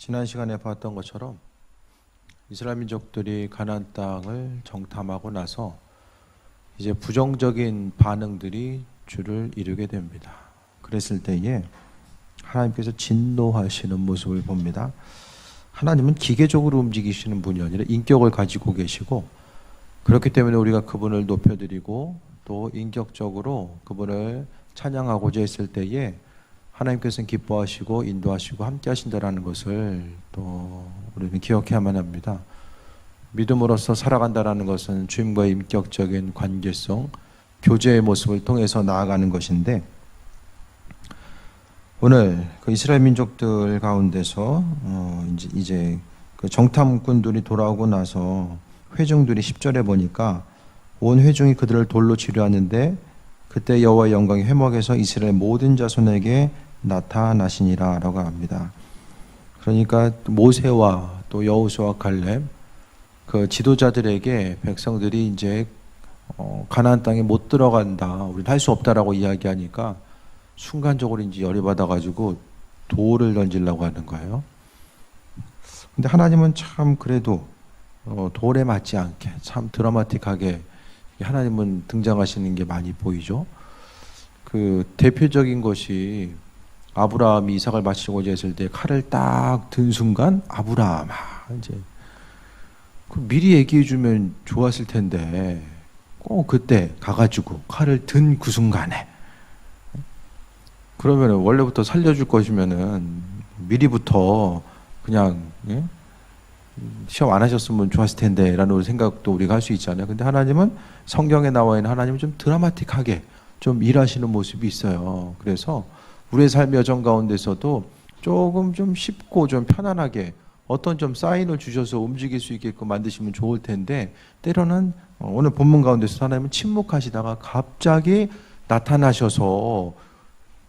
지난 시간에 봤던 것처럼 이스라엘 민족들이 가나안 땅을 정탐하고 나서 이제 부정적인 반응들이 주를 이루게 됩니다. 그랬을 때에 하나님께서 진노하시는 모습을 봅니다. 하나님은 기계적으로 움직이시는 분이 아니라 인격을 가지고 계시고, 그렇기 때문에 우리가 그분을 높여드리고 또 인격적으로 그분을 찬양하고자 했을 때에 하나님께서는 기뻐하시고 인도하시고 함께 하신다라는 것을 또 우리는 기억해야만 합니다. 믿음으로써 살아간다라는 것은 주님과의 인격적인 관계성, 교제의 모습을 통해서 나아가는 것인데, 오늘 그 이스라엘 민족들 가운데서 이제 그 정탐꾼들이 돌아오고 나서 회중들이 10절에 보니까 온 회중이 그들을 돌로 치려하는데 그때 여호와의 영광이 회막에서 이스라엘 모든 자손에게 나타나시니라 라고 합니다. 그러니까 모세와 또 여호수아 갈렙 그 지도자들에게 백성들이 이제 가나안 땅에 못 들어간다, 우리는 할 수 없다라고 이야기하니까 순간적으로 이제 열이 받아가지고 돌을 던지려고 하는 거예요. 근데 하나님은 참 그래도 돌에 맞지 않게 참 드라마틱하게 하나님은 등장하시는 게 많이 보이죠. 그 대표적인 것이 아브라함이 이삭을 바치고자 했을 때 칼을 딱 든 순간, 아브라함아, 이제 미리 얘기해 주면 좋았을 텐데 꼭 그때 가가지고 칼을 든 그 순간에, 그러면 원래부터 살려줄 것이면은 미리부터 그냥 시험 안 하셨으면 좋았을 텐데 라는 생각도 우리가 할 수 있잖아요. 근데 하나님은 성경에 나와 있는 하나님은 좀 드라마틱하게 좀 일하시는 모습이 있어요. 그래서 우리의 삶의 여정 가운데서도 조금 좀 쉽고 좀 편안하게 어떤 좀 사인을 주셔서 움직일 수 있게끔 만드시면 좋을 텐데, 때로는 오늘 본문 가운데서 하나님은 침묵하시다가 갑자기 나타나셔서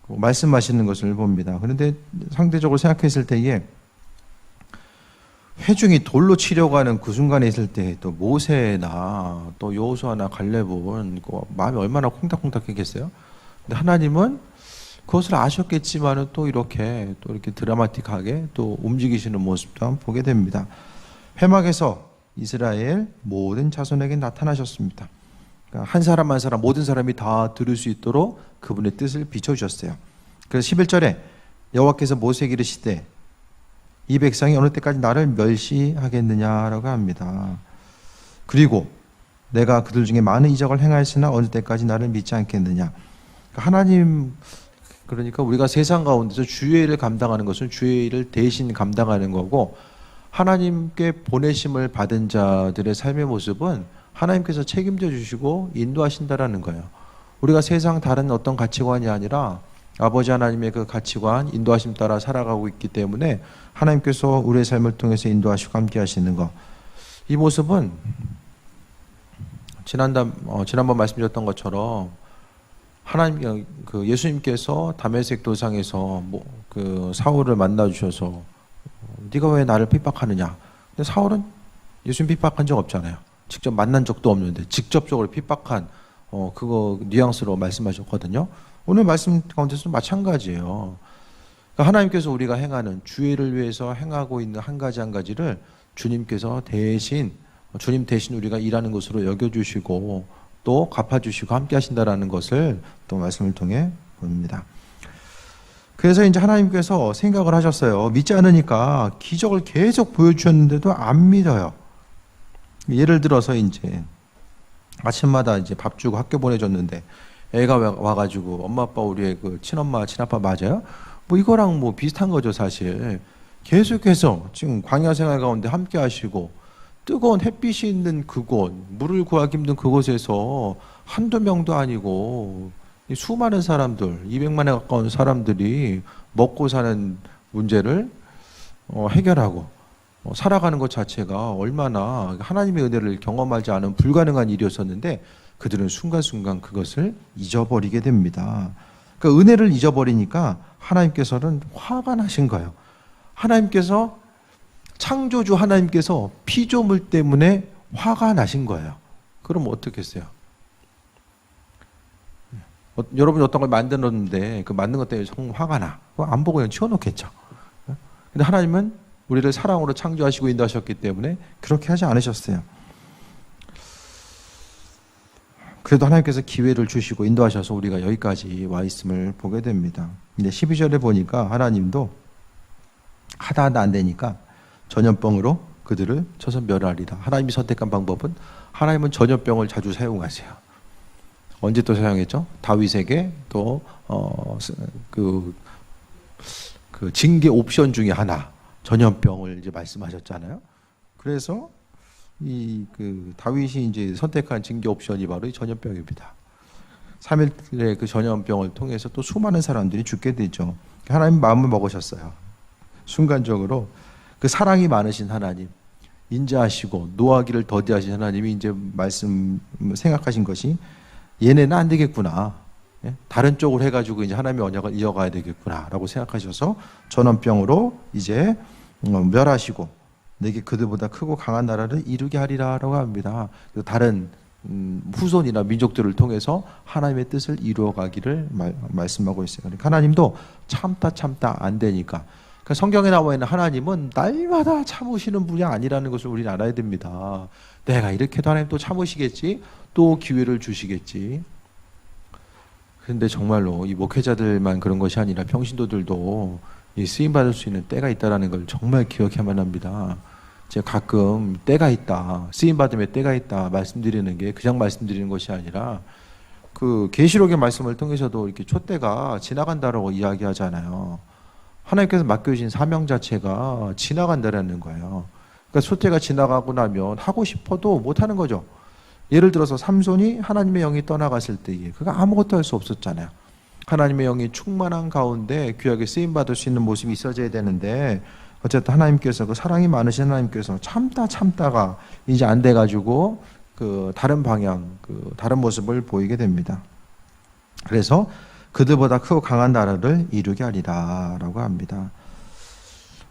말씀하시는 것을 봅니다. 그런데 상대적으로 생각했을 때에 회중이 돌로 치려고 하는 그 순간에 있을 때 또 모세나 또 여호수아나 갈렙은 마음이 얼마나 콩닥콩닥했겠어요. 근데 하나님은 그것을 아셨겠지만은 또 이렇게 드라마틱하게 또 움직이시는 모습도 한번 보게 됩니다. 회막에서 이스라엘 모든 자손에게 나타나셨습니다. 그러니까 한 사람 한 사람 모든 사람이 다 들을 수 있도록 그분의 뜻을 비춰주셨어요. 그래서 11절에 여호와께서 모세에게 이르시되 이 백성이 어느 때까지 나를 멸시하겠느냐라고 합니다. 그리고 내가 그들 중에 많은 이적을 행하였으나 어느 때까지 나를 믿지 않겠느냐. 하나님, 그러니까 우리가 세상 가운데서 주의 일을 감당하는 것은 주의 일을 대신 감당하는 거고, 하나님께 보내심을 받은 자들의 삶의 모습은 하나님께서 책임져 주시고 인도하신다라는 거예요. 우리가 세상 다른 어떤 가치관이 아니라 아버지 하나님의 그 가치관, 인도하심 따라 살아가고 있기 때문에 하나님께서 우리의 삶을 통해서 인도하시고 함께 하시는 것, 이 모습은 지난번 말씀드렸던 것처럼 하나님, 그 예수님께서 다메섹 도상에서 그 사울을 만나 주셔서 네가 왜 나를 핍박하느냐. 근데 사울은 예수님 핍박한 적 없잖아요. 직접 만난 적도 없는데 직접적으로 핍박한 그거 뉘앙스로 말씀하셨거든요. 오늘 말씀 가운데서도 마찬가지예요. 그러니까 하나님께서 우리가 행하는 주의를 위해서 행하고 있는 한 가지를 주님께서 주님 대신 우리가 일하는 것으로 여겨주시고 또 갚아주시고 함께 하신다라는 것을 또 말씀을 통해 봅니다. 그래서 이제 하나님께서 생각을 하셨어요. 믿지 않으니까 기적을 계속 보여주셨는데도 안 믿어요. 예를 들어서 이제 아침마다 이제 밥 주고 학교 보내줬는데 애가 와가지고 엄마 아빠 우리의 그 친엄마 친아빠 맞아요? 이거랑 비슷한 거죠 사실. 계속해서 지금 광야 생활 가운데 함께 하시고 뜨거운 햇빛이 있는 그곳, 물을 구하기 힘든 그곳에서 한두 명도 아니고 수많은 사람들, 200만에 가까운 사람들이 먹고 사는 문제를 해결하고 살아가는 것 자체가 얼마나 하나님의 은혜를 경험하지 않은 불가능한 일이었었는데, 그들은 순간순간 그것을 잊어버리게 됩니다. 그 은혜를 잊어버리니까 하나님께서는 화가 나신 거예요. 하나님께서, 창조주 하나님께서 피조물 때문에 화가 나신 거예요. 그럼 어떻게 했어요? 여러분이 어떤 걸 만들었는데 그 만든 것 때문에 정말 화가 나. 그거 안 보고 그냥 치워놓겠죠. 근데 하나님은 우리를 사랑으로 창조하시고 인도하셨기 때문에 그렇게 하지 않으셨어요. 그래도 하나님께서 기회를 주시고 인도하셔서 우리가 여기까지 와 있음을 보게 됩니다. 근데 12절에 보니까 하나님도 하다 안 되니까 전염병으로 그들을 쳐서 멸하리라. 하나님이 선택한 방법은, 하나님은 전염병을 자주 사용하세요. 언제 또 사용했죠? 다윗에게 또 그 징계 옵션 중에 하나, 전염병을 이제 말씀하셨잖아요. 그래서 다윗이 이제 선택한 징계 옵션이 바로 이 전염병입니다. 3일의 그 전염병을 통해서 또 수많은 사람들이 죽게 되죠. 하나님 마음을 먹으셨어요. 순간적으로 그 사랑이 많으신 하나님, 인자하시고 노하기를 더디하신 하나님이 이제 생각하신 것이, 얘네는 안 되겠구나, 다른 쪽으로 해가지고 이제 하나님의 언약을 이어가야 되겠구나라고 생각하셔서 전염병으로 이제 멸하시고 내게 그들보다 크고 강한 나라를 이루게 하리라라고 합니다. 다른 후손이나 민족들을 통해서 하나님의 뜻을 이루어가기를 말씀하고 있어요. 그러니까 하나님도 참다 안 되니까. 그러니까 성경에 나와 있는 하나님은 날마다 참으시는 분이 아니라는 것을 우리는 알아야 됩니다. 내가 이렇게 해도 하나님 또 참으시겠지, 또 기회를 주시겠지. 그런데 정말로 이 목회자들만 그런 것이 아니라 평신도들도 이 쓰임받을 수 있는 때가 있다는 걸 정말 기억해야만 합니다. 제가 가끔 때가 있다, 쓰임받음의 때가 있다 말씀드리는 게 그냥 말씀드리는 것이 아니라, 그 계시록의 말씀을 통해서도 이렇게 촛대가 지나간다라고 이야기하잖아요. 하나님께서 맡겨주신 사명 자체가 지나간다라는 거예요. 그러니까 촛대가 지나가고 나면 하고 싶어도 못하는 거죠. 예를 들어서 삼손이 하나님의 영이 떠나갔을 때에 그가 아무것도 할 수 없었잖아요. 하나님의 영이 충만한 가운데 귀하게 쓰임받을 수 있는 모습이 있어져야 되는데, 어쨌든 하나님께서, 그 사랑이 많으신 하나님께서 참다가 이제 안 돼가지고 그 다른 방향, 그 다른 모습을 보이게 됩니다. 그래서 그들보다 크고 강한 나라를 이루게 하리라 라고 합니다.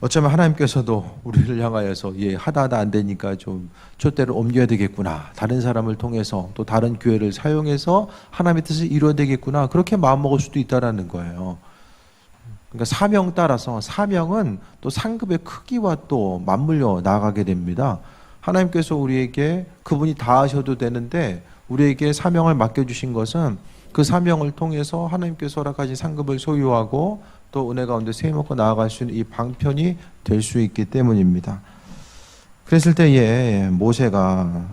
어쩌면 하나님께서도 우리를 향하여서 하다 안 되니까 좀 촛대를 옮겨야 되겠구나, 다른 사람을 통해서 또 다른 기회를 사용해서 하나님의 뜻을 이루어야 되겠구나, 그렇게 마음먹을 수도 있다라는 거예요. 그러니까 사명 따라서, 사명은 또 상급의 크기와 또 맞물려 나가게 됩니다. 하나님께서 우리에게, 그분이 다 하셔도 되는데 우리에게 사명을 맡겨주신 것은 그 사명을 통해서 하나님께서 허락하신 상급을 소유하고 또 은혜 가운데 세워먹고 나아갈 수 있는 이 방편이 될 수 있기 때문입니다. 그랬을 때에 모세가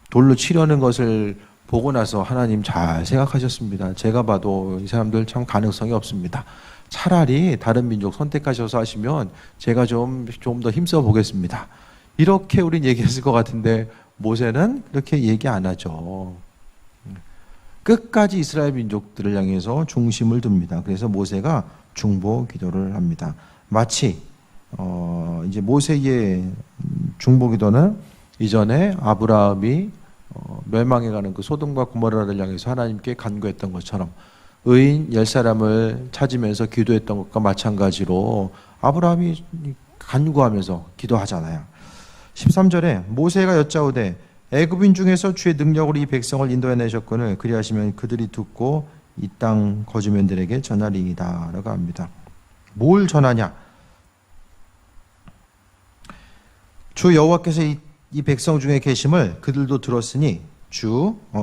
돌로 치려는 것을 보고 나서 하나님 잘 생각하셨습니다. 제가 봐도 이 사람들 참 가능성이 없습니다. 차라리 다른 민족 선택하셔서 하시면 제가 좀 더 힘써 보겠습니다. 이렇게 우린 얘기했을 것 같은데 모세는 그렇게 얘기 안 하죠. 끝까지 이스라엘 민족들을 향해서 중심을 둡니다. 그래서 모세가 중보 기도를 합니다. 마치 이제 모세의 중보 기도는 이전에 아브라함이 멸망해가는 그 소돔과 고모라를 향해서 하나님께 간구했던 것처럼 의인 10사람을 찾으면서 기도했던 것과 마찬가지로 아브라함이 간구하면서 기도하잖아요. 13절에 모세가 여짜오되 애굽인 중에서 주의 능력으로 이 백성을 인도해내셨거늘 그리하시면 그들이 듣고 이 땅 거주민들에게 전하리이다 라고 합니다. 뭘 전하냐? 주 여호와께서 이 백성 중에 계심을 그들도 들었으니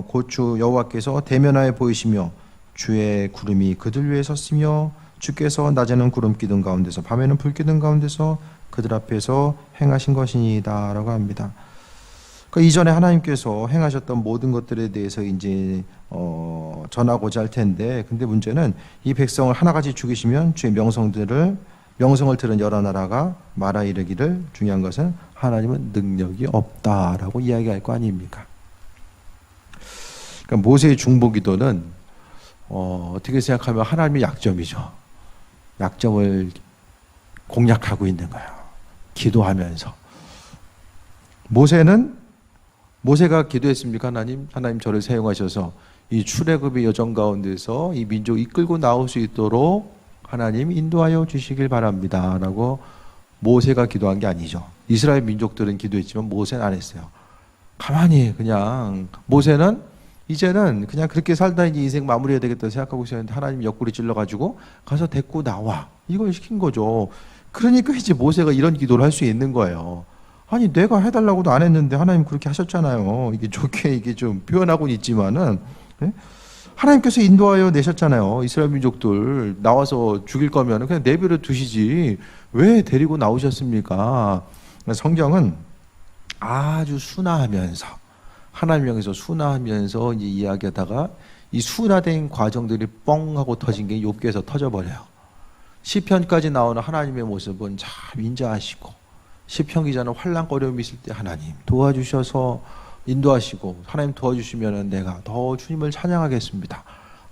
곧 주 여호와께서 대면하여 보이시며 주의 구름이 그들 위에 섰으며 주께서 낮에는 구름 기둥 가운데서 밤에는 불 기둥 가운데서 그들 앞에서 행하신 것이니이다 라고 합니다. 그러니까 이전에 하나님께서 행하셨던 모든 것들에 대해서 이제 전하고자 할 텐데, 근데 문제는 이 백성을 하나같이 죽이시면 주의 명성을 들은 여러 나라가 말하 이르기를, 중요한 것은 하나님은 능력이 없다라고 이야기할 거 아닙니까? 그러니까 모세의 중보 기도는 어떻게 생각하면 하나님의 약점이죠. 약점을 공략하고 있는 거예요. 기도하면서. 모세가 기도했습니까? 하나님 저를 사용하셔서 이 출애굽의 여정 가운데서 이 민족 이끌고 나올 수 있도록 하나님 인도하여 주시길 바랍니다 라고 모세가 기도한 게 아니죠. 이스라엘 민족들은 기도했지만 모세는 안 했어요. 가만히 그냥 모세는 이제는 그냥 그렇게 살다 이제 인생 마무리해야 되겠다 생각하고 있었는데 하나님 옆구리 찔러가지고 가서 데리고 나와, 이걸 시킨 거죠. 그러니까 이제 모세가 이런 기도를 할 수 있는 거예요. 아니 내가 해달라고도 안 했는데 하나님 그렇게 하셨잖아요. 이게 좋게 이게 좀 표현하고는 있지만은 예? 하나님께서 인도하여 내셨잖아요. 이스라엘 민족들 나와서 죽일 거면 그냥 내버려 두시지 왜 데리고 나오셨습니까? 성경은 아주 순화하면서 하나님 향해서 순화하면서 이제 이야기하다가 이 순화된 과정들이 뻥 하고 터진 게 욥기에서 터져버려요. 시편까지 나오는 하나님의 모습은 참 인자하시고 시편 기자는 환난거려움이 있을 때 하나님 도와주셔서 인도하시고 하나님 도와주시면 내가 더 주님을 찬양하겠습니다.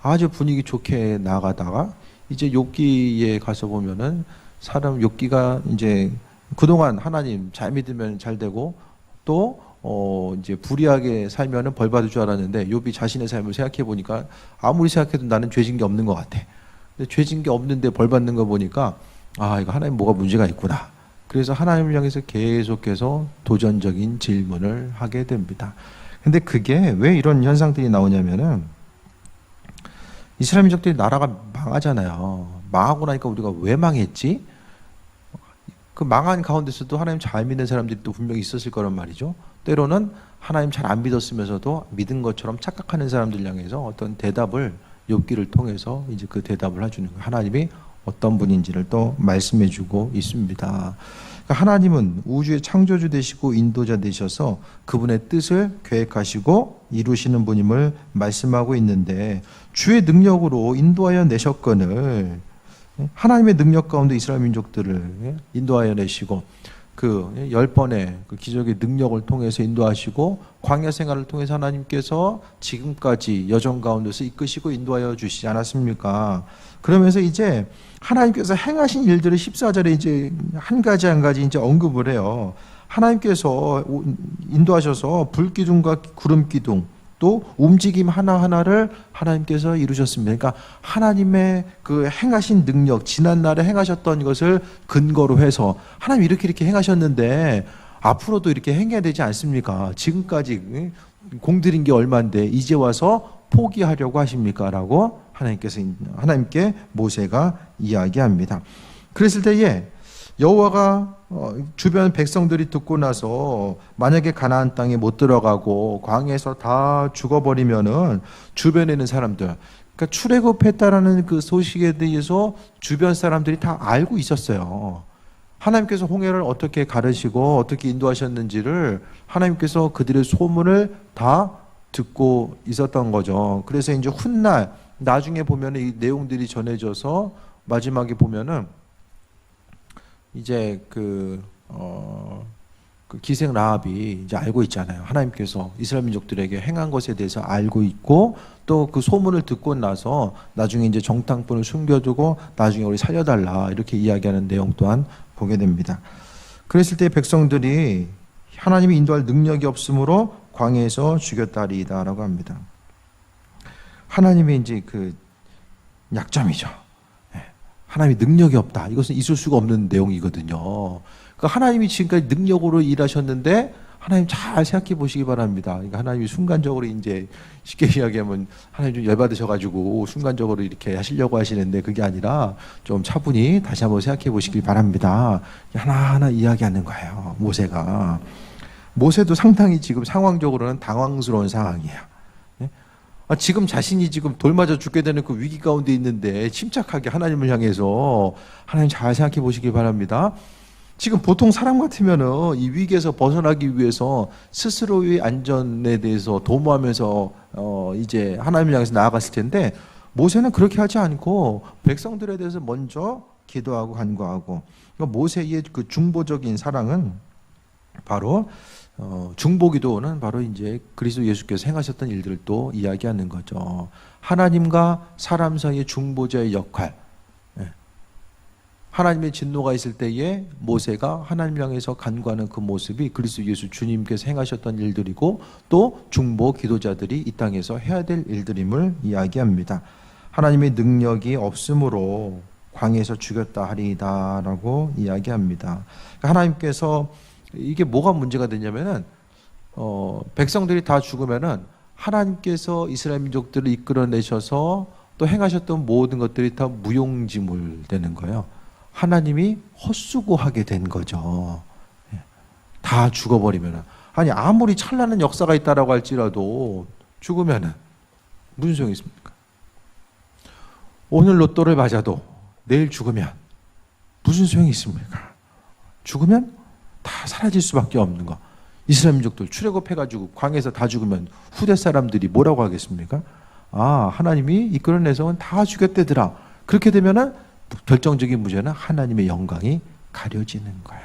아주 분위기 좋게 나가다가 이제 욥기에 가서 보면은 사람 욥기가 이제 그동안 하나님 잘 믿으면 잘 되고 또 이제 불의하게 살면은 벌 받을 줄 알았는데 욥이 자신의 삶을 생각해 보니까 아무리 생각해도 나는 죄진 게 없는 것 같아. 근데 죄진 게 없는데 벌 받는 거 보니까 아 이거 하나님 뭐가 문제가 있구나. 그래서 하나님을 향해서 계속해서 도전적인 질문을 하게 됩니다. 근데 그게 왜 이런 현상들이 나오냐면은 이스라엘 민족들이 나라가 망하잖아요. 망하고 나니까 우리가 왜 망했지? 그 망한 가운데서도 하나님 잘 믿는 사람들이 또 분명히 있었을 거란 말이죠. 때로는 하나님 잘 안 믿었으면서도 믿은 것처럼 착각하는 사람들 향해서 어떤 대답을 욥기를 통해서 이제 그 대답을 해주는 거예요. 하나님이 어떤 분인지를 또 말씀해주고 있습니다. 그러니까 하나님은 우주의 창조주 되시고 인도자 되셔서 그분의 뜻을 계획하시고 이루시는 분임을 말씀하고 있는데 주의 능력으로 인도하여 내셨거늘 하나님의 능력 가운데 이스라엘 민족들을 인도하여 내시고 그 10번의 그 기적의 능력을 통해서 인도하시고 광야 생활을 통해서 하나님께서 지금까지 여정 가운데서 이끄시고 인도하여 주시지 않았습니까? 그러면서 이제 하나님께서 행하신 일들을 14절에 이제 한 가지 한 가지 이제 언급을 해요. 하나님께서 인도하셔서 불기둥과 구름기둥 또 움직임 하나하나를 하나님께서 이루셨습니다. 그러니까 하나님의 그 행하신 능력, 지난날에 행하셨던 것을 근거로 해서 하나님 이렇게 행하셨는데 앞으로도 이렇게 행해야 되지 않습니까? 지금까지 공들인 게 얼마인데 이제 와서 포기하려고 하십니까? 라고 하나님께 모세가 이야기합니다. 그랬을 때에 여호와가 주변 백성들이 듣고 나서 만약에 가나안 땅에 못 들어가고 광야에서 다 죽어버리면은 주변에 있는 사람들, 그러니까 출애굽했다라는 그 소식에 대해서 주변 사람들이 다 알고 있었어요. 하나님께서 홍해를 어떻게 가르시고 어떻게 인도하셨는지를 하나님께서 그들의 소문을 다 듣고 있었던 거죠. 그래서 이제 훗날 나중에 보면은 이 내용들이 전해져서 마지막에 보면은 이제 그 기생 라합이 이제 알고 있잖아요. 하나님께서 이스라엘 민족들에게 행한 것에 대해서 알고 있고 또 그 소문을 듣고 나서 나중에 이제 정탐꾼을 숨겨두고 나중에 우리 살려달라 이렇게 이야기하는 내용 또한 보게 됩니다. 그랬을 때 백성들이 하나님이 인도할 능력이 없으므로 광야에서 죽였다리이다라고 합니다. 하나님의 이제 그 약점이죠. 하나님이 능력이 없다. 이것은 있을 수가 없는 내용이거든요. 그러니까 하나님이 지금까지 능력으로 일하셨는데 하나님 잘 생각해 보시기 바랍니다. 그러니까 하나님이 순간적으로 이제 쉽게 이야기하면 하나님 좀 열받으셔가지고 순간적으로 이렇게 하시려고 하시는데 그게 아니라 좀 차분히 다시 한번 생각해 보시기 바랍니다. 하나하나 이야기하는 거예요. 모세도 상당히 지금 상황적으로는 당황스러운 상황이에요. 지금 자신이 지금 돌 맞아 죽게 되는 그 위기 가운데 있는데 침착하게 하나님을 향해서 하나님 잘 생각해 보시기 바랍니다. 지금 보통 사람 같으면은 이 위기에서 벗어나기 위해서 스스로의 안전에 대해서 도모하면서 이제 하나님을 향해서 나아갔을 텐데 모세는 그렇게 하지 않고 백성들에 대해서 먼저 기도하고 간구하고 그러니까 모세의 그 중보적인 사랑은 바로 중보기도는 바로 이제 그리스도 예수께서 행하셨던 일들을 또 이야기하는 거죠. 하나님과 사람 사이의 중보자의 역할. 하나님의 진노가 있을 때에 모세가 하나님 향해서 간구하는 그 모습이 그리스도 예수 주님께서 행하셨던 일들이고 또 중보 기도자들이 이 땅에서 해야 될 일들임을 이야기합니다. 하나님의 능력이 없으므로 광야에서 죽였다 하리이다라고 이야기합니다. 하나님께서 이게 뭐가 문제가 되냐면은 백성들이 다 죽으면은 하나님께서 이스라엘 민족들을 이끌어내셔서 또 행하셨던 모든 것들이 다 무용지물 되는 거예요. 하나님이 헛수고하게 된 거죠. 다 죽어버리면. 아니 아무리 찬란한 역사가 있다라고 할지라도 죽으면 무슨 소용이 있습니까? 오늘 로또를 맞아도 내일 죽으면 무슨 소용이 있습니까? 죽으면 다 사라질 수밖에 없는 거. 이스라엘 민족들 출애굽해가지고 광야에서 다 죽으면 후대 사람들이 뭐라고 하겠습니까? 아, 하나님이 이끌어내서는 다 죽였대더라. 그렇게 되면은 결정적인 문제는 하나님의 영광이 가려지는 거예요.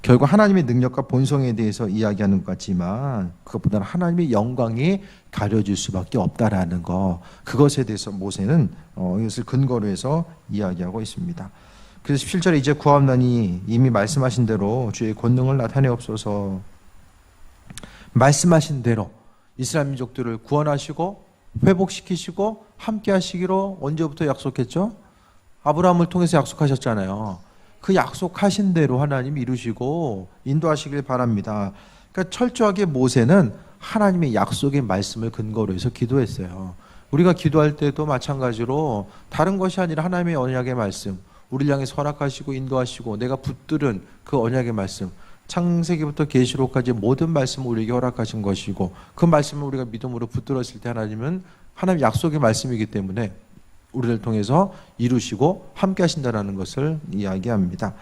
결국 하나님의 능력과 본성에 대해서 이야기하는 것 같지만 그것보다는 하나님의 영광이 가려질 수밖에 없다라는 거, 그것에 대해서 모세는 이것을 근거로 해서 이야기하고 있습니다. 그래서 17절에 이제 구하옵나니 이미 말씀하신 대로 주의 권능을 나타내옵소서. 말씀하신 대로 이스라엘 민족들을 구원하시고 회복시키시고 함께 하시기로 언제부터 약속했죠? 아브라함을 통해서 약속하셨잖아요. 그 약속하신 대로 하나님 이루시고 인도하시길 바랍니다. 그러니까 철저하게 모세는 하나님의 약속의 말씀을 근거로 해서 기도했어요. 우리가 기도할 때도 마찬가지로 다른 것이 아니라 하나님의 언약의 말씀, 우리를 향해 허락하시고 인도하시고 내가 붙들은 그 언약의 말씀, 창세기부터 계시록까지 모든 말씀을 우리에게 허락하신 것이고 그 말씀을 우리가 믿음으로 붙들었을 때 하나님은 하나님의 약속의 말씀이기 때문에 우리를 통해서 이루시고 함께 하신다는 것을 이야기합니다.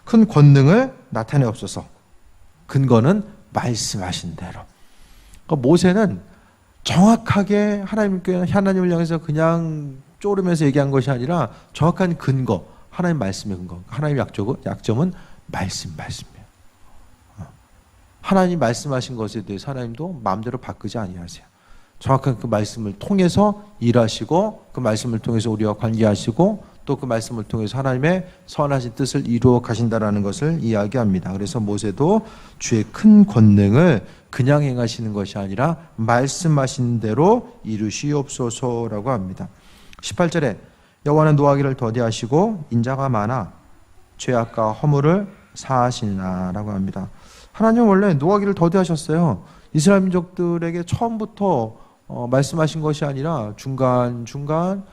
큰 권능을 나타내옵소서. 근거는 말씀하신 대로. 그러니까 모세는 정확하게 하나님을 향해서 그냥 쪼르면서 얘기한 것이 아니라 정확한 근거, 하나님 말씀의 근거. 하나님의 약점은 말씀이에요. 하나님 말씀하신 것에 대해서 하나님도 마음대로 바꾸지 아니하세요. 정확한 그 말씀을 통해서 일하시고 그 말씀을 통해서 우리와 관계하시고 또 그 말씀을 통해서 하나님의 선하신 뜻을 이루어 가신다라는 것을 이야기합니다. 그래서 모세도 주의 큰 권능을 그냥 행하시는 것이 아니라 말씀하신 대로 이루시옵소서라고 합니다. 18절에 여호와는 노하기를 더디하시고 인자가 많아 죄악과 허물을 사하시나라고 합니다. 하나님은 원래 노하기를 더디하셨어요. 이스라엘 민족들에게 처음부터 말씀하신 것이 아니라 중간중간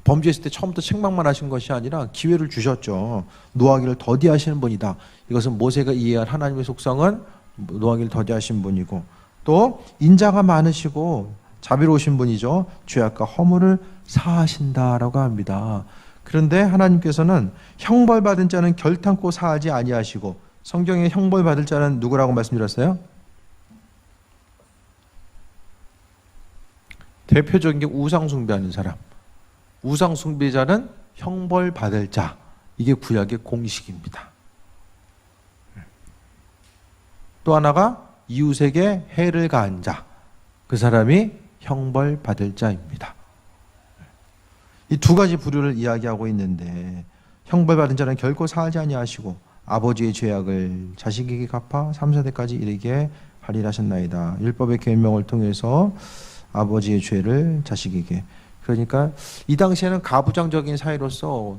범죄했을 때 처음부터 책망만 하신 것이 아니라 기회를 주셨죠. 노하기를 더디하시는 분이다. 이것은 모세가 이해한 하나님의 속성은 노하기를 더디하신 분이고 또 인자가 많으시고 자비로우신 분이죠. 죄악과 허물을 사하신다라고 합니다. 그런데 하나님께서는 형벌받은 자는 결탄코 사하지 아니하시고 성경에 형벌받을 자는 누구라고 말씀드렸어요? 대표적인 게 우상 숭배하는 사람. 우상 숭배자는 형벌받을 자. 이게 구약의 공식입니다. 또 하나가 이웃에게 해를 가한 자. 그 사람이 형벌받을 자입니다. 이 두 가지 부류를 이야기하고 있는데 형벌받은 자는 결코 사하지 아니하시고 아버지의 죄악을 자식에게 갚아 3, 4대까지 이르게 하리라 하셨나이다. 율법의 계명을 통해서 아버지의 죄를 자식에게. 그러니까 이 당시에는 가부장적인 사이로서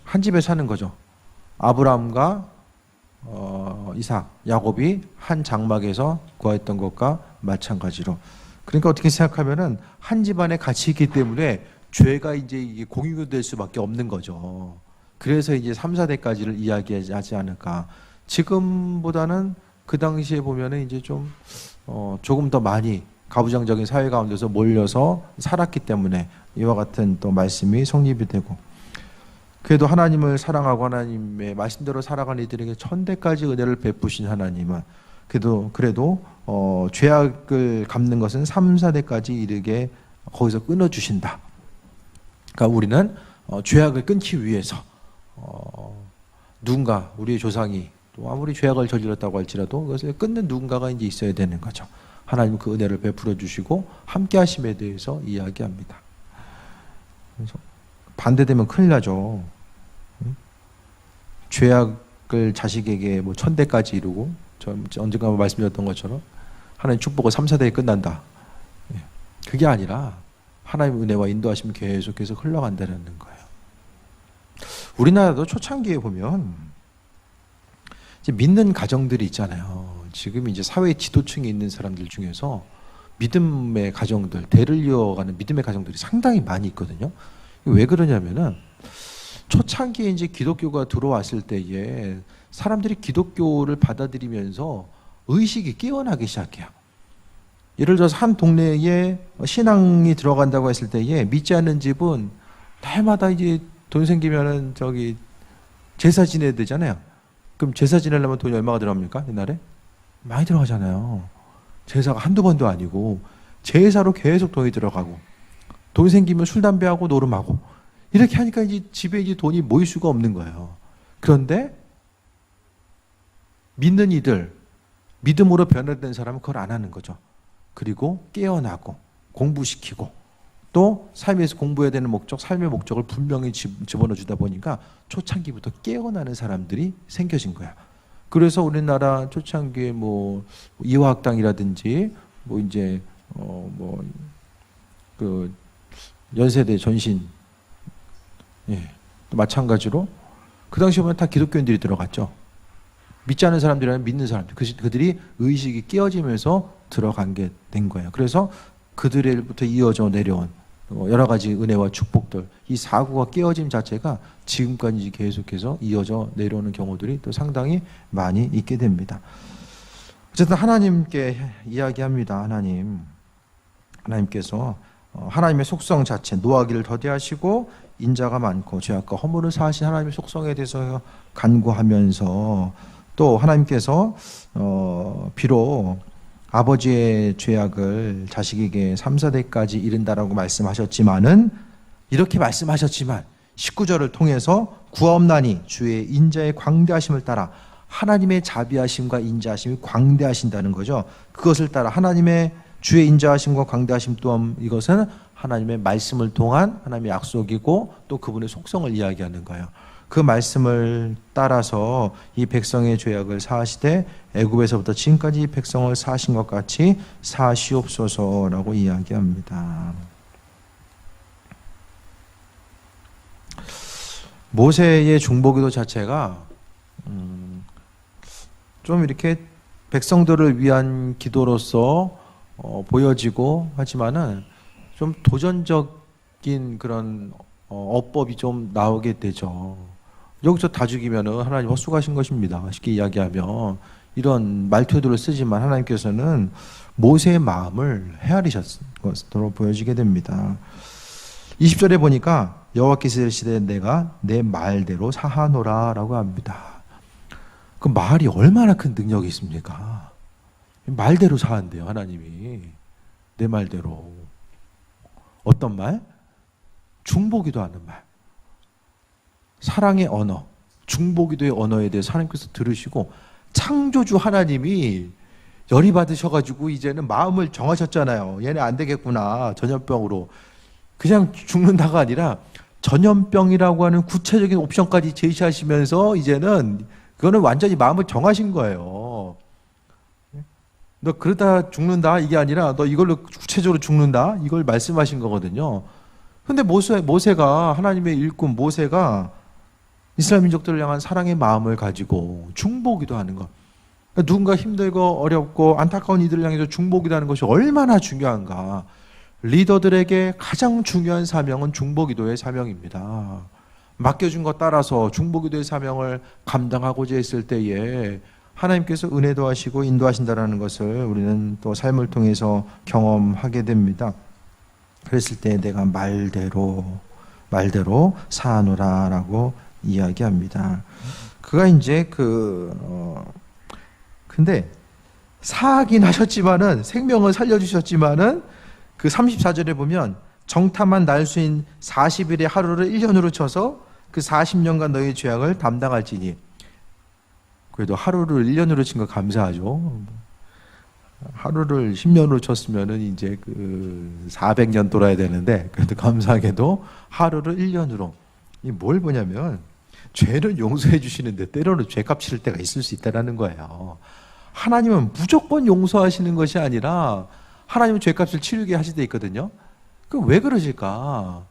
한 집에 사는 거죠. 아브라함과 이삭, 야곱이 한 장막에서 구하였던 것과 마찬가지로. 그러니까 어떻게 생각하면은 한 집안에 같이 있기 때문에 죄가 이제 이게 공유될 수밖에 없는 거죠. 그래서 이제 3, 4대까지를 이야기하지 않을까. 지금보다는 그 당시에 보면은 이제 좀 조금 더 많이 가부장적인 사회 가운데서 몰려서 살았기 때문에 이와 같은 또 말씀이 성립이 되고, 그래도 하나님을 사랑하고 하나님의 말씀대로 살아가는 이들에게 1000대까지 은혜를 베푸신 하나님은 그래도 죄악을 갚는 것은 3, 4대까지 이르게 거기서 끊어주신다. 그러니까 우리는 죄악을 끊기 위해서 누군가, 우리의 조상이 또 아무리 죄악을 저질렀다고 할지라도 그것을 끊는 누군가가 이제 있어야 되는 거죠. 하나님 그 은혜를 베풀어 주시고 함께 하심에 대해서 이야기합니다. 그래서 반대되면 큰일 나죠. 죄악을 자식에게 뭐 1000대까지 이루고, 언젠가 말씀드렸던 것처럼 하나님 축복을 3, 4대에 끝난다. 그게 아니라 하나님의 은혜와 인도하심이 계속해서 흘러간다는 거예요. 우리나라도 초창기에 보면 이제 믿는 가정들이 있잖아요. 지금 이제 사회 지도층에 있는 사람들 중에서 믿음의 가정들, 대를 이어가는 믿음의 가정들이 상당히 많이 있거든요. 왜 그러냐면은 초창기에 이제 기독교가 들어왔을 때에 사람들이 기독교를 받아들이면서 의식이 깨어나기 시작해요. 예를 들어서 한 동네에 신앙이 들어간다고 했을 때에 믿지 않는 집은 날마다 이제 돈 생기면은 저기 제사 지내야 되잖아요. 그럼 제사 지내려면 돈이 얼마가 들어갑니까? 옛날에? 많이 들어가잖아요. 제사가 한두 번도 아니고 제사로 계속 돈이 들어가고 돈 생기면 술, 담배하고 노름하고 이렇게 하니까 이제 집에 이제 돈이 모일 수가 없는 거예요. 그런데 믿는 이들, 믿음으로 변화된 사람은 그걸 안 하는 거죠. 그리고 깨어나고 공부시키고 또 삶에서 공부해야 되는 목적, 삶의 목적을 분명히 집어넣어 주다 보니까 초창기부터 깨어나는 사람들이 생겨진 거야. 그래서 우리나라 초창기에 뭐 이화학당이라든지 뭐 이제 그 연세대 전신, 예, 또 마찬가지로 그 당시 보면 다 기독교인들이 들어갔죠. 믿지 않는 사람들이 아니라 믿는 사람들, 그들이 의식이 깨어지면서 들어간 게 된 거예요. 그래서 그들로부터 이어져 내려온 여러 가지 은혜와 축복들, 이 사고가 깨어짐 자체가 지금까지 계속해서 이어져 내려오는 경우들이 또 상당히 많이 있게 됩니다. 어쨌든 하나님께 이야기합니다. 하나님께서 하나님의 속성 자체, 노하기를 더디하시고 인자가 많고 죄악과 허물을 사하신 하나님의 속성에 대해서 간구하면서 또 하나님께서 비록 아버지의 죄악을 자식에게 3, 4대까지 이른다라고 말씀하셨지만은, 이렇게 말씀하셨지만 19절을 통해서 구하옵나니 주의 인자의 광대하심을 따라, 하나님의 자비하심과 인자하심이 광대하신다는 거죠. 그것을 따라 하나님의 주의 인자하심과 광대하심 또한 이것은 하나님의 말씀을 통한 하나님의 약속이고 또 그분의 속성을 이야기하는 거예요. 그 말씀을 따라서 이 백성의 죄악을 사하시되 애굽에서부터 지금까지 이 백성을 사하신 것 같이 사하시옵소서라고 이야기합니다. 모세의 중보기도 자체가 좀 이렇게 백성들을 위한 기도로서 보여지고 하지만은 좀 도전적인 그런 어법이 좀 나오게 되죠. 여기서 다 죽이면은 하나님 헛수고하신 것입니다. 쉽게 이야기하면 이런 말투들을 쓰지만 하나님께서는 모세의 마음을 헤아리셨을 것으로 보여지게 됩니다. 20절에 보니까 여호와께서 이르시되 내가 내 말대로 사하노라라고 합니다. 그 말이 얼마나 큰 능력이 있습니까? 말대로 사한대요, 하나님이. 내 말대로. 어떤 말? 중보기도 하는 말. 사랑의 언어, 중보기도의 언어에 대해서 하나님께서 들으시고, 창조주 하나님이 열이 받으셔가지고 이제는 마음을 정하셨잖아요. 얘네 안 되겠구나, 전염병으로. 그냥 죽는다가 아니라 전염병이라고 하는 구체적인 옵션까지 제시하시면서 이제는 그거는 완전히 마음을 정하신 거예요. 너 그러다 죽는다 이게 아니라 너 이걸로 구체적으로 죽는다 이걸 말씀하신 거거든요. 근데 모세가, 하나님의 일꾼 모세가 이스라엘 민족들을 향한 사랑의 마음을 가지고 중보기도 하는 것, 그러니까 누군가 힘들고 어렵고 안타까운 이들을 향해서 중보기도 하는 것이 얼마나 중요한가. 리더들에게 가장 중요한 사명은 중보기도의 사명입니다. 맡겨준 것 따라서 중보기도의 사명을 감당하고자 했을 때에 하나님께서 은혜도 하시고 인도하신다는 것을 우리는 또 삶을 통해서 경험하게 됩니다. 그랬을 때 내가 말대로 사노라라고 이야기합니다. 그가 이제 근데 사하긴 하셨지만은, 생명을 살려주셨지만은 그 34절에 보면 정탐한 날수인 40일의 하루를 1년으로 쳐서 그 40년간 너희 죄악을 담당할지니. 그래도 하루를 1년으로 친 거 감사하죠. 하루를 10년으로 쳤으면은 이제 400년 돌아야 되는데, 그래도 감사하게도 하루를 1년으로. 이 뭘 보냐면, 죄는 용서해 주시는데 때로는 죄값 치를 때가 있을 수 있다는 거예요. 하나님은 무조건 용서하시는 것이 아니라 하나님은 죄값을 치르게 하실 때 있거든요. 그럼 왜 그러실까?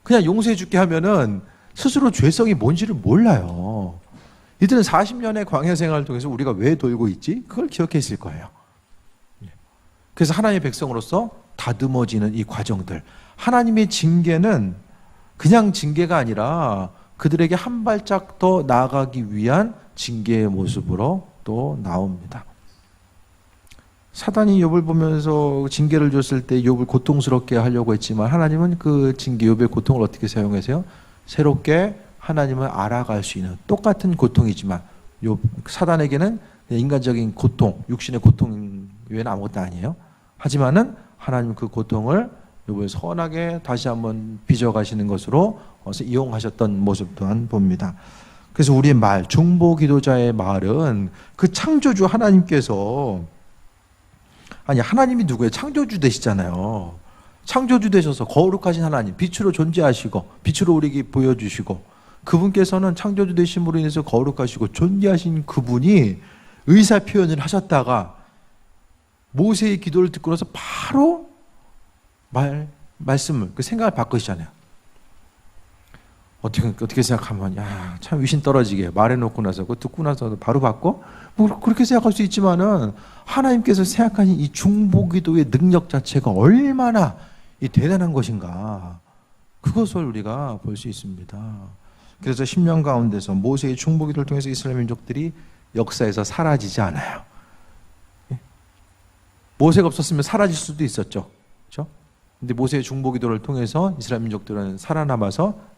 그냥 용서해 줄게 하면은 스스로 죄성이 뭔지를 몰라요. 이들은 40년의 광야 생활을 통해서 우리가 왜 돌고 있지? 그걸 기억했을 거예요. 그래서 하나님의 백성으로서 다듬어지는 이 과정들. 하나님의 징계는 그냥 징계가 아니라 그들에게 한 발짝 더 나아가기 위한 징계의 모습으로 또 나옵니다. 사단이 욥을 보면서 징계를 줬을 때 욥을 고통스럽게 하려고 했지만 하나님은 그 징계, 욥의 고통을 어떻게 사용하세요? 새롭게 하나님을 알아갈 수 있는 똑같은 고통이지만 사단에게는 인간적인 고통, 육신의 고통 외에는 아무것도 아니에요. 하지만은 하나님 그 고통을 욥을 선하게 다시 한번 빚어가시는 것으로 이용하셨던 모습 또한 봅니다. 그래서 우리의 말, 중보 기도자의 말은 그 창조주 하나님께서, 아니 하나님이 누구예요? 창조주 되시잖아요. 창조주 되셔서 거룩하신 하나님, 빛으로 존재하시고 빛으로 우리에게 보여주시고, 그분께서는 창조주 되심으로 인해서 거룩하시고 존귀하신 그분이 의사 표현을 하셨다가 모세의 기도를 듣고 나서 바로 말씀을, 그 생각을 바꾸시잖아요. 어떻게 생각하면, 야, 참 위신 떨어지게 말해놓고 나서, 그거 듣고 나서 바로 바꿔? 뭐, 그렇게 생각할 수 있지만은, 하나님께서 생각하신 이 중보기도의 능력 자체가 얼마나 이 대단한 것인가. 그것을 우리가 볼 수 있습니다. 그래서 10년 가운데서 모세의 중보기도를 통해서 이스라엘 민족들이 역사에서 사라지지 않아요. 모세가 없었으면 사라질 수도 있었죠. 그렇죠? 근데 모세의 중보기도를 통해서 이스라엘 민족들은 살아남아서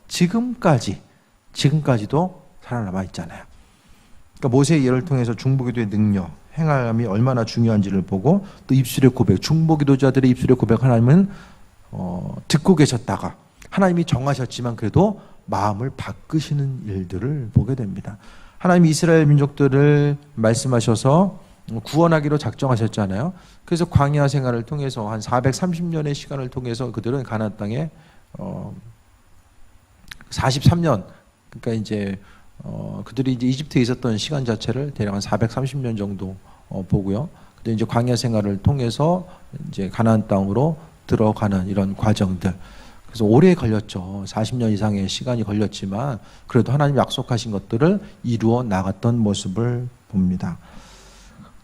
지금까지도 살아남아 있잖아요. 그러니까 모세의 예를 통해서 중보기도의 능력, 행함이 얼마나 중요한지를 보고, 또 입술의 고백, 중보기도자들의 입술의 고백, 하나님은 듣고 계셨다가 하나님이 정하셨지만 그래도 마음을 바꾸시는 일들을 보게 됩니다. 하나님이 이스라엘 민족들을 말씀하셔서 구원하기로 작정하셨잖아요. 그래서 광야 생활을 통해서 한 430년의 시간을 통해서 그들은 가나안 땅에 43년, 그러니까 이제 그들이 이제 이집트에 있었던 시간 자체를 대략 한 430년 정도 보고요. 근데 이제 광야 생활을 통해서 이제 가나안 땅으로 들어가는 이런 과정들. 그래서 오래 걸렸죠. 40년 이상의 시간이 걸렸지만 그래도 하나님이 약속하신 것들을 이루어 나갔던 모습을 봅니다.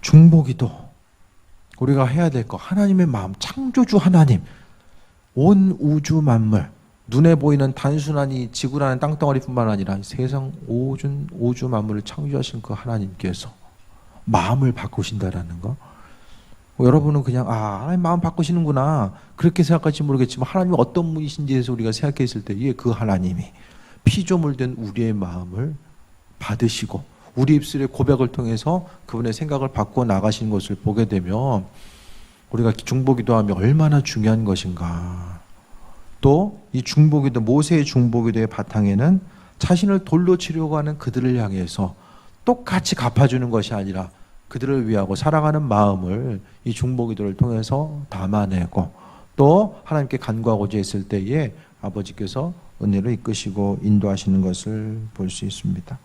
중보기도, 우리가 해야 될 거, 하나님의 마음, 창조주 하나님, 온 우주 만물, 눈에 보이는 단순한 이 지구라는 땅덩어리뿐만 아니라 세상 우주 만물을 창조하신 그 하나님께서 마음을 바꾸신다라는 거. 여러분은 그냥 하나님 마음 바꾸시는구나 그렇게 생각할지 모르겠지만, 하나님이 어떤 분이신지에 대해서 우리가 생각했을 때에 그 하나님이 피조물된 우리의 마음을 받으시고 우리 입술의 고백을 통해서 그분의 생각을 바꾸어 나가시는 것을 보게 되면 우리가 중보기도하며 얼마나 중요한 것인가. 또 이 중보기도, 모세의 중보기도의 바탕에는 자신을 돌로 치려고 하는 그들을 향해서 똑같이 갚아주는 것이 아니라 그들을 위하고 살아가는 마음을 이 중보기도를 통해서 담아내고, 또 하나님께 간구하고자 했을 때에 아버지께서 은혜로 이끄시고 인도하시는 것을 볼 수 있습니다.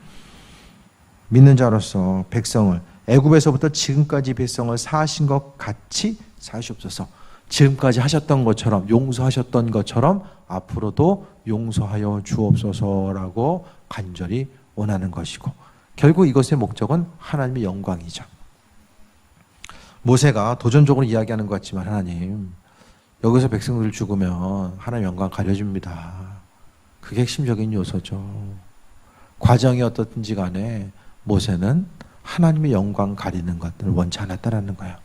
믿는 자로서 백성을, 애굽에서부터 지금까지 백성을 사신 것 같이 사시옵소서. 지금까지 하셨던 것처럼, 용서하셨던 것처럼 앞으로도 용서하여 주옵소서라고 간절히 원하는 것이고, 결국 이것의 목적은 하나님의 영광이죠. 모세가 도전적으로 이야기하는 것 같지만, 하나님 여기서 백성들 죽으면 하나님 영광 가려줍니다. 그게 핵심적인 요소죠. 과정이 어떻든지 간에 모세는 하나님의 영광 가리는 것들을 원치 않았다라는 거예요.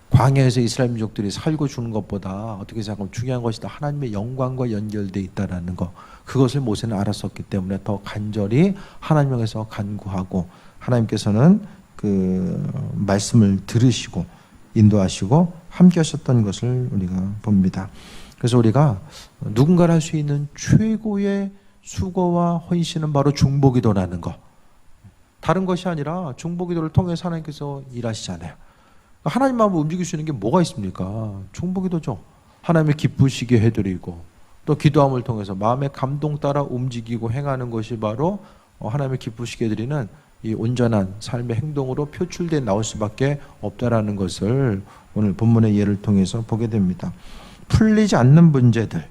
광야에서 이스라엘 민족들이 살고 죽는 것보다 어떻게 생각하면 중요한 것이다, 하나님의 영광과 연결되어 있다라는 것, 그것을 모세는 알았었기 때문에 더 간절히 하나님 향해서 간구하고, 하나님께서는 그 말씀을 들으시고 인도하시고 함께 하셨던 것을 우리가 봅니다. 그래서 우리가 누군가를 할 수 있는 최고의 수고와 헌신은 바로 중보기도라는 것, 다른 것이 아니라 중보기도를 통해서 하나님께서 일하시잖아요. 하나님 마음을 움직일 수 있는 게 뭐가 있습니까? 중보기도죠. 하나님을 기쁘시게 해드리고, 또 기도함을 통해서 마음의 감동 따라 움직이고 행하는 것이 바로 하나님을 기쁘시게 해드리는 이 온전한 삶의 행동으로 표출돼 나올 수밖에 없다라는 것을 오늘 본문의 예를 통해서 보게 됩니다. 풀리지 않는 문제들,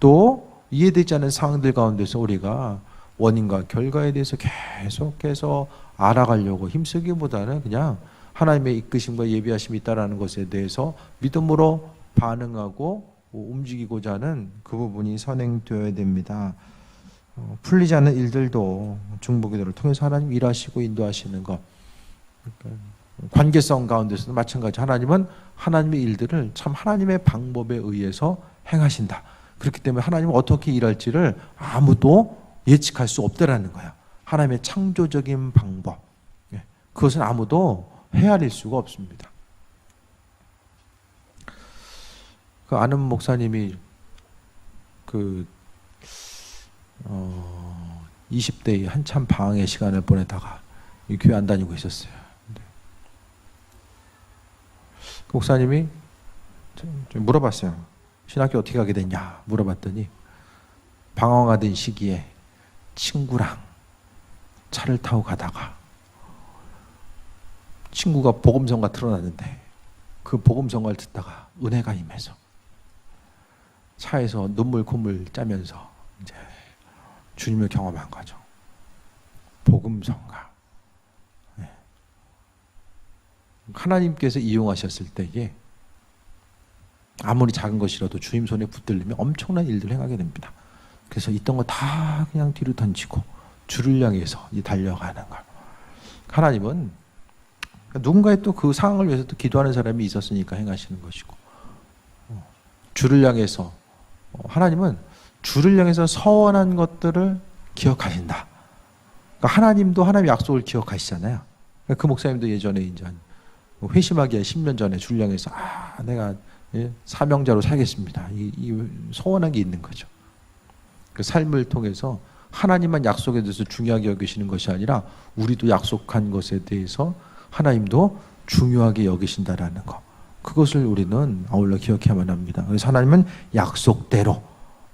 또 이해되지 않는 상황들 가운데서 우리가 원인과 결과에 대해서 계속해서 알아가려고 힘쓰기보다는 그냥 하나님의 이끄심과 예비하심이 있다라는 것에 대해서 믿음으로 반응하고 움직이고자 하는 그 부분이 선행되어야 됩니다. 풀리지 않는 일들도 중보기도를 통해서 하나님 일하시고 인도하시는 것. 그러니까 관계성 가운데서도 마찬가지. 하나님은 하나님의 일들을 참 하나님의 방법에 의해서 행하신다. 그렇기 때문에 하나님은 어떻게 일할지를 아무도 예측할 수 없다라는 거야. 하나님의 창조적인 방법. 그것은 아무도 헤아릴 수가 없습니다. 그 아는 목사님이 20대에 한참 방황의 시간을 보내다가 이 교회 안 다니고 있었어요. 그 목사님이 물어봤어요. 신학교 어떻게 가게 됐냐 물어봤더니 방황하던 시기에 친구랑 차를 타고 가다가 친구가 복음성가 틀어놨는데 그 복음성가를 듣다가 은혜가 임해서 차에서 눈물 콧물 짜면서 이제 주님을 경험한 거죠. 복음성가. 네. 하나님께서 이용하셨을 때에 아무리 작은 것이라도 주님 손에 붙들리면 엄청난 일들을 행하게 됩니다. 그래서 있던 거 다 그냥 뒤로 던지고 주를 향해서 달려가는 걸. 하나님은 누군가의 또 그 상황을 위해서 또 기도하는 사람이 있었으니까 행하시는 것이고, 주를 향해서 하나님은 주를 향해서 서원한 것들을 기억하신다. 그러니까 하나님도 하나님의 약속을 기억하시잖아요. 그 목사님도 예전에 이제 회심하기 10년 전에 주를 향해서 내가 사명자로 살겠습니다. 이 소원한 게 있는 거죠. 그 삶을 통해서 하나님만 약속에 대해서 중요하게 여기시는 것이 아니라 우리도 약속한 것에 대해서 하나님도 중요하게 여기신다라는 것. 그것을 우리는 아울러 기억해야만 합니다. 그래서 하나님은 약속대로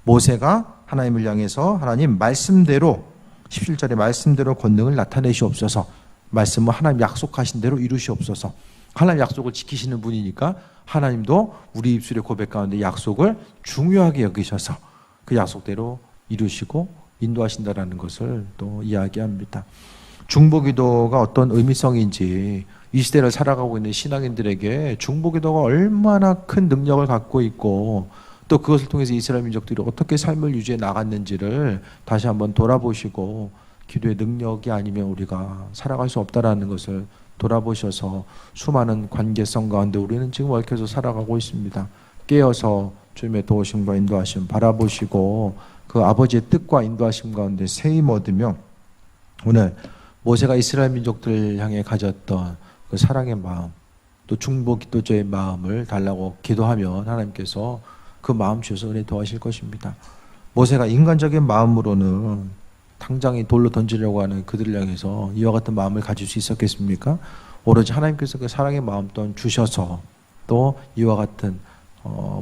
모세가 하나님을 향해서 하나님 말씀대로 17절의 말씀대로 권능을 나타내시옵소서. 말씀은 하나님 약속하신 대로 이루시옵소서. 하나님 약속을 지키시는 분이니까 하나님도 우리 입술의 고백 가운데 약속을 중요하게 여기셔서 그 약속대로 이루시고 인도하신다라는 것을 또 이야기합니다. 중보기도가 어떤 의미성인지 이 시대를 살아가고 있는 신앙인들에게 중보기도가 얼마나 큰 능력을 갖고 있고 또 그것을 통해서 이스라엘 민족들이 어떻게 삶을 유지해 나갔는지를 다시 한번 돌아보시고 기도의 능력이 아니면 우리가 살아갈 수 없다라는 것을 돌아보셔서 수많은 관계성 가운데 우리는 지금 얽혀서 살아가고 있습니다. 깨어서 주님의 도우심과 인도하심 바라보시고 그 아버지의 뜻과 인도하심 가운데 세임 얻으며 오늘 모세가 이스라엘 민족들 향해 가졌던 그 사랑의 마음 또 중보 기도자의 마음을 달라고 기도하면 하나님께서 그 마음 주셔서 은혜 더하실 것입니다. 모세가 인간적인 마음으로는 당장에 돌로 던지려고 하는 그들을 향해서 이와 같은 마음을 가질 수 있었겠습니까? 오로지 하나님께서 그 사랑의 마음 또한 주셔서 또 이와 같은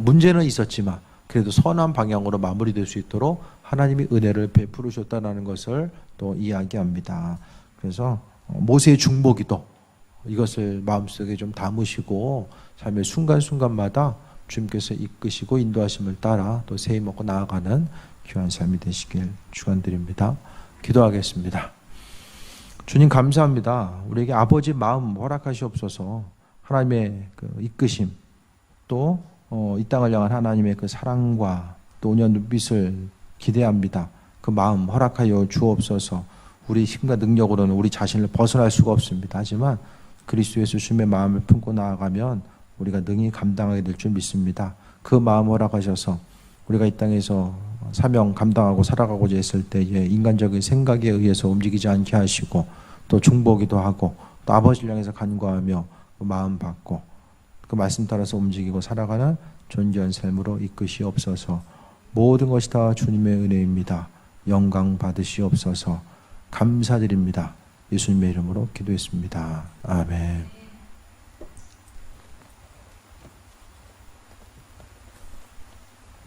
문제는 있었지만 그래도 선한 방향으로 마무리될 수 있도록 하나님이 은혜를 베풀으셨다는 것을 또 이야기합니다. 그래서 모세의 중보기도 이것을 마음속에 좀 담으시고 삶의 순간순간마다 주님께서 이끄시고 인도하심을 따라 또 세임 먹고 나아가는 귀한 삶이 되시길 축원드립니다. 기도하겠습니다. 주님 감사합니다. 우리에게 아버지 마음 허락하시옵소서. 하나님의 그 이끄심 또 이 땅을 향한 하나님의 그 사랑과 또 온유한 눈빛을 기대합니다. 그 마음 허락하여 주옵소서. 우리 힘과 능력으로는 우리 자신을 벗어날 수가 없습니다. 하지만 그리스도 예수 주님의 마음을 품고 나아가면 우리가 능히 감당하게 될 줄 믿습니다. 그 마음 허락하셔서 우리가 이 땅에서 사명 감당하고 살아가고자 했을 때에 인간적인 생각에 의해서 움직이지 않게 하시고 또 중보기도 하고 또 아버지를 향해서 간구하며 그 마음 받고 그 말씀 따라서 움직이고 살아가는 존귀한 삶으로 이끄시옵소서. 모든 것이 다 주님의 은혜입니다. 영광 받으시옵소서. 감사드립니다. 예수님의 이름으로 기도했습니다. 아멘.